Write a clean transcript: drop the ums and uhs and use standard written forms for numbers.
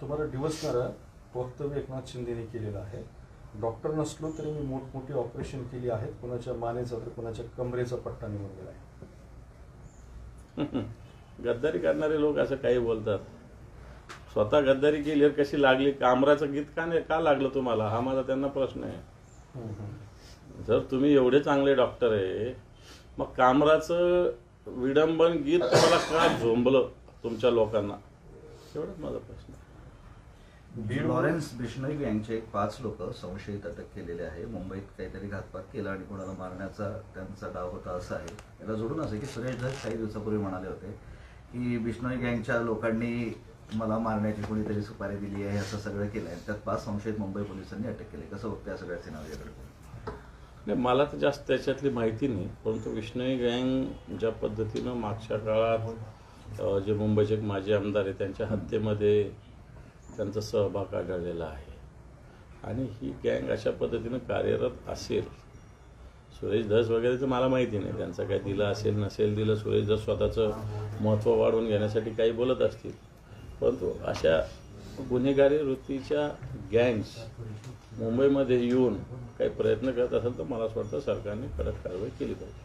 तुम्हाला डिवचणारं वक्तव्य एकनाथ शिंदेने केलेलं आहे. डॉक्टर नसलो तरी मी मोठमोठी ऑपरेशन केली आहेत, कोणाच्या मानेचा तर कोणाच्या कमरेचा पट्टा निघून गेला आहे. गद्दारी करणारे लोक असं काही बोलतात. स्वतः गद्दारी केल्यावर कशी लागली, कामराचं गीत का लागलं तुम्हाला, हा माझा त्यांना प्रश्न आहे. जर तुम्ही एवढे चांगले डॉक्टर आहे, मग कामराचं विडंबन गीत तुम्हाला का झोंबलं तुमच्या लोकांना, एवढंच माझा प्रश्न आहे. लॉरेन्स बिश्नोई यांचे 5 लोक संशयित अटक केलेले आहे. मुंबईत काहीतरी घातपात केला आणि कोणाला मारण्याचा त्यांचा डाव होता असं आहे. याला जोडून असं की सुरेश धस काही दिवसापूर्वी म्हणाले होते की बिश्नोई गँगच्या लोकांनी मला मारण्याची कोणीतरी सुपारी दिली आहे, असं सगळं केलं आहे. त्यात 5 संशयित मुंबई पोलिसांनी अटक केले. कसं बघतं या सगळ्या सिनारिओकडे? नाही, मला तर जास्त त्याच्यातली माहिती नाही, परंतु बिश्नोई गँग ज्या पद्धतीनं मागच्या काळात जे मुंबईचे माजी आमदार आहे त्यांच्या हत्येमध्ये त्यांचा सहभाग आढळलेला आहे आणि ही गँग अशा पद्धतीनं कार्यरत असेल. सुरेश धस वगैरेचं मला माहिती नाही, त्यांचं काय दिलं असेल नसेल दिलं. सुरेश धस स्वतःचं महत्त्व वाढवून घेण्यासाठी काही बोलत असतील, परंतु अशा गुन्हेगारी वृत्तीच्या गँग्स मुंबईमध्ये येऊन काही प्रयत्न करत असेल तर मला असं वाटतं सरकारने कडक कारवाई केली पाहिजे.